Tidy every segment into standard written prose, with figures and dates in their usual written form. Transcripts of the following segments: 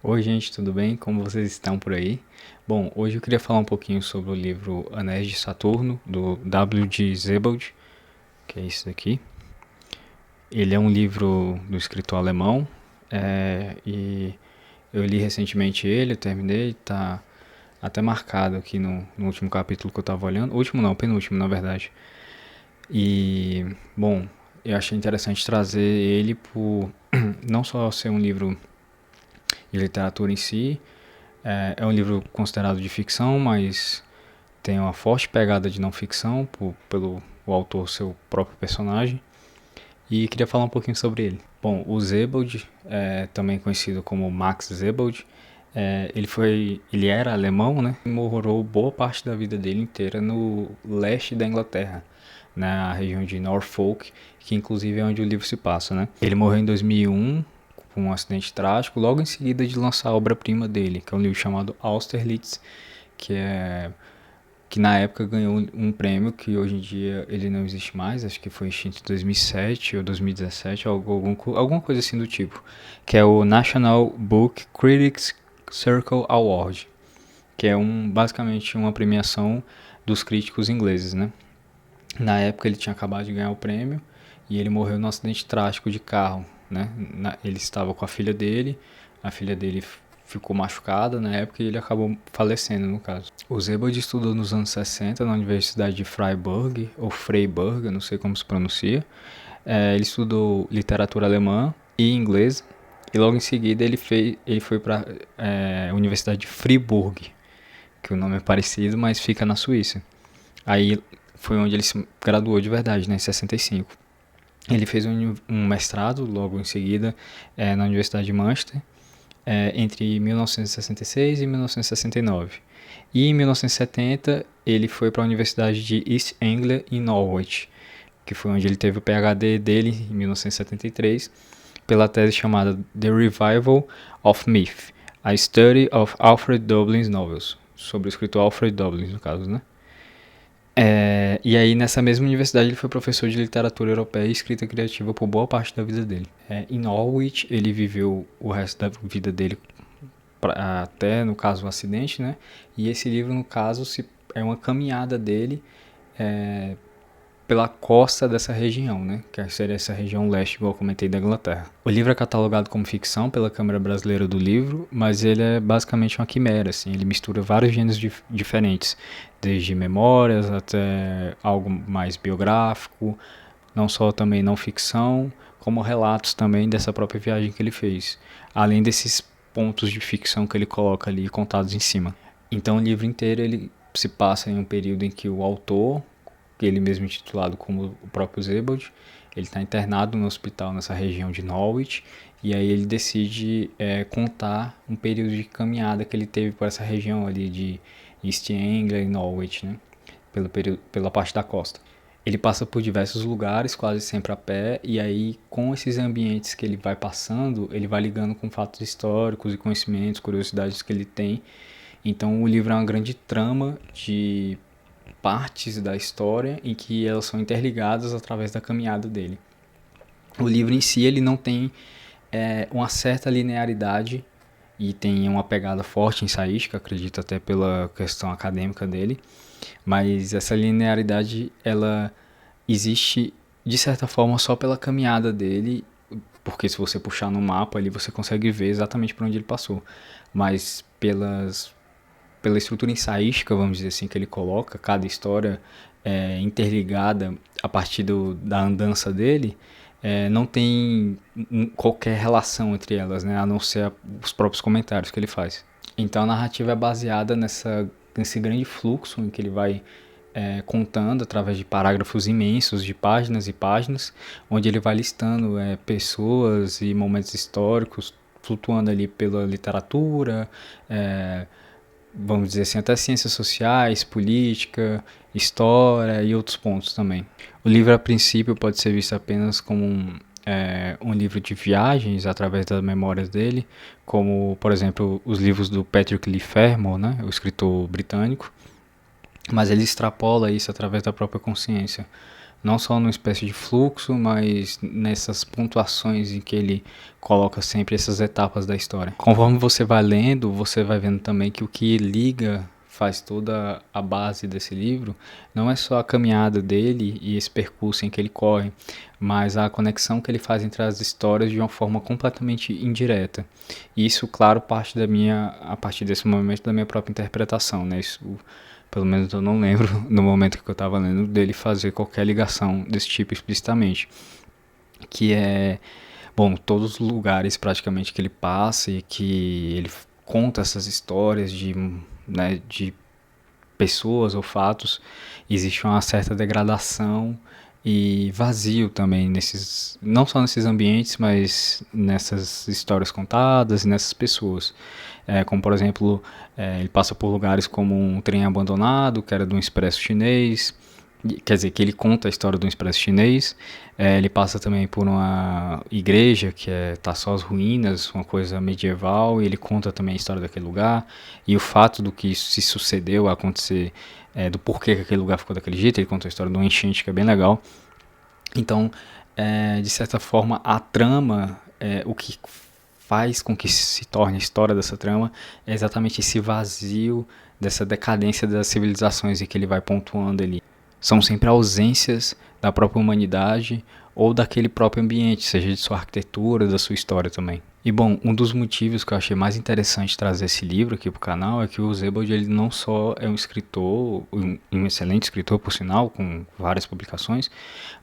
Oi, gente, tudo bem? Como vocês estão por aí? Bom, hoje eu queria falar um pouquinho sobre o livro Anéis de Saturno, do W.G. Sebald, que é esse daqui. Ele é um livro do escritor alemão, e eu li recentemente ele, eu terminei, tá até marcado aqui no último capítulo que eu tava olhando. Último não, penúltimo, na verdade. E, bom, eu achei interessante trazer ele por não só ser um livro de literatura em si. É um livro considerado de ficção, mas tem uma forte pegada de não ficção pelo o autor ser o próprio personagem. E queria falar um pouquinho sobre ele. Bom, o Sebald, também conhecido como Max Sebald, ele era alemão, né? E morou boa parte da vida dele inteira no leste da Inglaterra, na região de Norfolk, que inclusive é onde o livro se passa, né? Ele morreu em 2001 com um acidente trágico, logo em seguida de lançar a obra-prima dele, que é um livro chamado Austerlitz, que é que na época ganhou um prêmio que hoje em dia ele não existe mais, acho que foi extinto em 2007 ou 2017, alguma coisa assim do tipo, que é o National Book Critics Circle Award, que é basicamente uma premiação dos críticos ingleses, né? Na época ele tinha acabado de ganhar o prêmio e ele morreu num acidente trágico de carro, né? Ele estava com a filha dele ficou machucada na época e ele acabou falecendo, no caso. O Sebald estudou nos anos 60 na Universidade de Freiburg, ou Freiburg, eu não sei como se pronuncia. Ele estudou literatura alemã e inglês, e logo em seguida ele foi para a Universidade de Fribourg, que o nome é parecido, mas fica na Suíça. Aí foi onde ele se graduou de verdade, né, em 65. Ele fez um mestrado logo em seguida na Universidade de Manchester, entre 1966 e 1969. E em 1970 ele foi para a Universidade de East Anglia em Norwich, que foi onde ele teve o PhD dele em 1973, pela tese chamada The Revival of Myth, a Study of Alfred Dublin's Novels, sobre o escritor Alfred Dublin, no caso, né? E aí, nessa mesma universidade, ele foi professor de literatura europeia e escrita criativa por boa parte da vida dele. Em Norwich, ele viveu o resto da vida dele até, no caso, o acidente, né? E esse livro, no caso, é uma caminhada dele é, pela costa dessa região, né? Que seria essa região leste, igual eu comentei, da Inglaterra. O livro é catalogado como ficção pela Câmara Brasileira do Livro, mas ele é basicamente uma quimera, assim. Ele mistura vários gêneros diferentes, desde memórias até algo mais biográfico, não só também não ficção, como relatos também dessa própria viagem que ele fez. Além desses pontos de ficção que ele coloca ali contados em cima. Então o livro inteiro ele se passa em um período em que o autor, ele mesmo intitulado como o próprio Sebald, ele está internado no hospital nessa região de Norwich, e aí ele decide contar um período de caminhada que ele teve por essa região ali de East Anglia e Norwich, né? Pela parte da costa. Ele passa por diversos lugares, quase sempre a pé, e aí com esses ambientes que ele vai passando, ele vai ligando com fatos históricos e conhecimentos, curiosidades que ele tem. Então o livro é uma grande trama de partes da história em que elas são interligadas através da caminhada dele. O livro em si ele não tem uma certa linearidade e tem uma pegada forte ensaística, acredito até pela questão acadêmica dele, mas essa linearidade ela existe de certa forma só pela caminhada dele, porque se você puxar no mapa ali você consegue ver exatamente por onde ele passou, mas pela estrutura ensaística, vamos dizer assim, que ele coloca, cada história interligada a partir da andança dele, não tem qualquer relação entre elas, né, a não ser os próprios comentários que ele faz. Então a narrativa é baseada nesse grande fluxo em que ele vai contando através de parágrafos imensos de páginas e páginas, onde ele vai listando pessoas e momentos históricos, flutuando ali pela literatura, vamos dizer assim, até ciências sociais, política, história e outros pontos também. O livro, a princípio, pode ser visto apenas como um livro de viagens através das memórias dele, como, por exemplo, os livros do Patrick Leigh Fermor, né, o escritor britânico, mas ele extrapola isso através da própria consciência, não só numa espécie de fluxo, mas nessas pontuações em que ele coloca sempre essas etapas da história. Conforme você vai lendo, você vai vendo também que o que liga, faz toda a base desse livro, não é só a caminhada dele e esse percurso em que ele corre, mas a conexão que ele faz entre as histórias de uma forma completamente indireta. E isso, claro, parte a partir desse momento da minha própria interpretação, né? Isso, pelo menos eu não lembro no momento que eu estava lendo dele fazer qualquer ligação desse tipo explicitamente, que é, bom, todos os lugares praticamente que ele passa e que ele conta essas histórias de, né, de pessoas ou fatos, existe uma certa degradação e vazio também nesses, não só nesses ambientes, mas nessas histórias contadas e nessas pessoas. Como por exemplo, ele passa por lugares como um trem abandonado, que era de um expresso chinês, quer dizer, que ele conta a história do expresso chinês. Ele passa também por uma igreja que tá só as ruínas, uma coisa medieval, e ele conta também a história daquele lugar e o fato do que isso se sucedeu a acontecer, do porquê que aquele lugar ficou daquele jeito. Ele conta a história de um enchente que é bem legal. Então, de certa forma, a trama, o que faz com que se torne a história dessa trama é exatamente esse vazio, dessa decadência das civilizações em que ele vai pontuando ali. São sempre ausências da própria humanidade ou daquele próprio ambiente, seja de sua arquitetura, da sua história também. E bom, um dos motivos que eu achei mais interessante trazer esse livro aqui pro canal é que o Sebald, ele não só é um escritor, um excelente escritor por sinal, com várias publicações,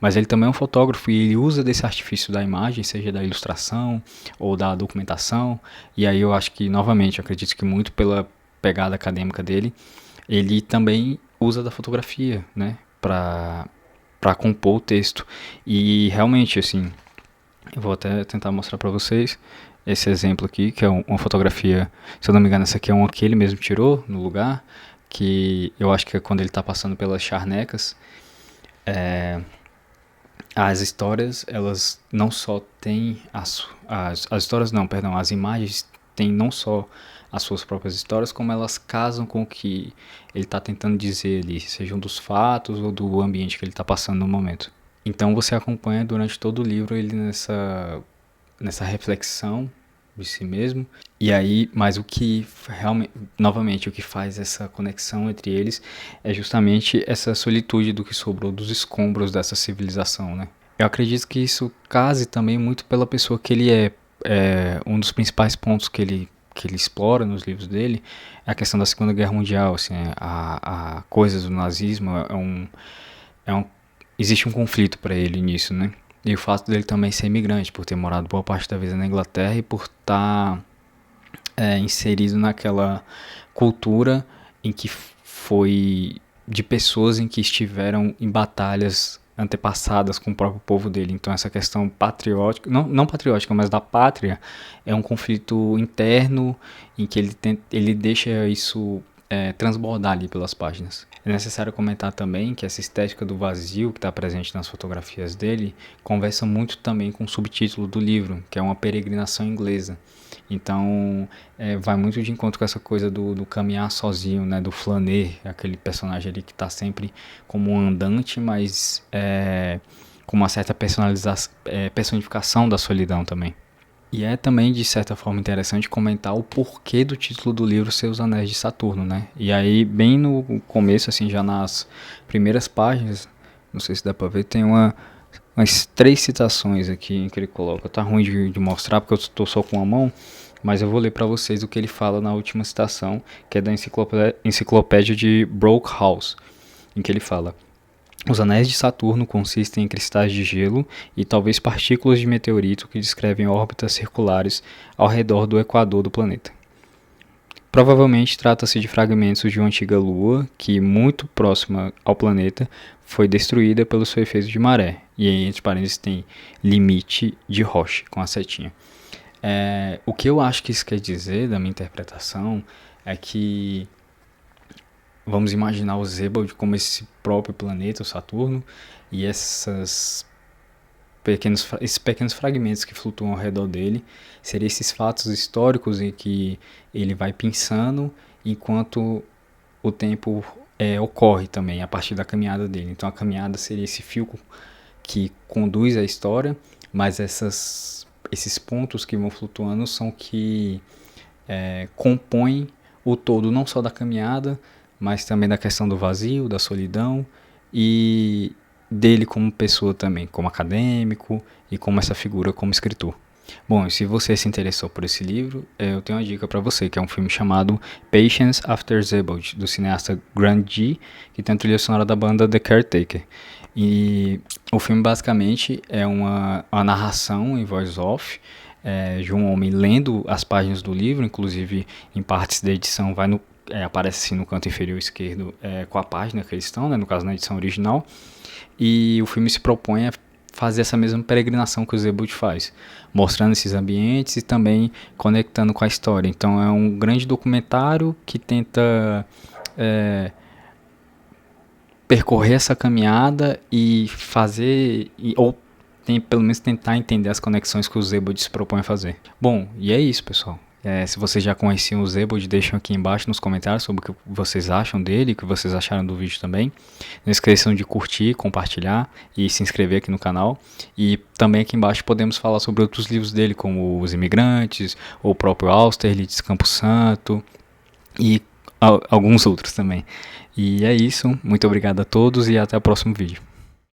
mas ele também é um fotógrafo e ele usa desse artifício da imagem, seja da ilustração ou da documentação. E aí eu acho que, novamente, eu acredito que muito pela pegada acadêmica dele, ele também usa da fotografia, né, para compor o texto. E realmente, assim, eu vou até tentar mostrar para vocês esse exemplo aqui, que é uma fotografia, se eu não me engano, essa aqui é uma que ele mesmo tirou no lugar, que eu acho que é quando ele está passando pelas charnecas. As histórias, elas não só têm as histórias não, perdão, as imagens têm não só as suas próprias histórias, como elas casam com o que ele está tentando dizer ali, sejam dos fatos ou do ambiente que ele está passando no momento. Então você acompanha durante todo o livro ele nessa reflexão de si mesmo. E aí, mas o que realmente, novamente, o que faz essa conexão entre eles é justamente essa solitude do que sobrou dos escombros dessa civilização, né? Eu acredito que isso case também muito pela pessoa que ele é um dos principais pontos que ele explora nos livros dele é a questão da Segunda Guerra Mundial, assim, a coisa do nazismo existe um conflito para ele nisso, né? E o fato dele também ser imigrante, por ter morado boa parte da vida na Inglaterra e por estar inserido naquela cultura em que foi de pessoas em que estiveram em batalhas antepassadas com o próprio povo dele. Então essa questão patriótica, não patriótica, mas da pátria, é um conflito interno em que ele deixa isso transbordar ali pelas páginas. É necessário comentar também que essa estética do vazio que está presente nas fotografias dele conversa muito também com o subtítulo do livro, que é uma peregrinação inglesa. Então vai muito de encontro com essa coisa do caminhar sozinho, né, do flaner, aquele personagem ali que está sempre como um andante, mas com uma certa personificação da solidão também. E é também, de certa forma, interessante comentar o porquê do título do livro ser Os Anéis de Saturno, né? E aí, bem no começo, assim, já nas primeiras páginas, não sei se dá pra ver, tem umas 3 citações aqui em que ele coloca. Tá ruim de mostrar porque eu estou só com a mão, mas eu vou ler para vocês o que ele fala na última citação, que é da enciclopédia de Brockhaus, em que ele fala: os anéis de Saturno consistem em cristais de gelo e talvez partículas de meteorito que descrevem órbitas circulares ao redor do equador do planeta. Provavelmente trata-se de fragmentos de uma antiga lua que, muito próxima ao planeta, foi destruída pelo seu efeito de maré. E aí, entre parênteses, tem limite de Roche, com a setinha. O que eu acho que isso quer dizer, da minha interpretação, é que vamos imaginar o Sebald como esse próprio planeta, o Saturno, e esses pequenos fragmentos que flutuam ao redor dele, seriam esses fatos históricos em que ele vai pensando enquanto o tempo ocorre também a partir da caminhada dele. Então a caminhada seria esse fio que conduz a história, mas esses pontos que vão flutuando são que compõem o todo, não só da caminhada, mas também da questão do vazio, da solidão e dele como pessoa também, como acadêmico e como essa figura como escritor. Bom, e se você se interessou por esse livro, eu tenho uma dica para você, que é um filme chamado Patience After Zebald, do cineasta Grant Gee, que tem a trilha sonora da banda The Caretaker. E o filme basicamente é uma narração em voice off, de um homem lendo as páginas do livro, inclusive em partes da edição aparece assim no canto inferior esquerdo com a página que eles estão, né, no caso na edição original, e o filme se propõe a fazer essa mesma peregrinação que o Zebald faz, mostrando esses ambientes e também conectando com a história. Então é um grande documentário que tenta percorrer essa caminhada e fazer, ou pelo menos tentar entender as conexões que o Zebald se propõe a fazer. Bom, e é isso, pessoal. Se vocês já conheciam o Zebald, deixem aqui embaixo nos comentários sobre o que vocês acham dele, o que vocês acharam do vídeo também. Não esqueçam de curtir, compartilhar e se inscrever aqui no canal. E também aqui embaixo podemos falar sobre outros livros dele, como Os Imigrantes, ou o próprio Austerlitz, Campo Santo e alguns outros também. E é isso, muito obrigado a todos e até o próximo vídeo.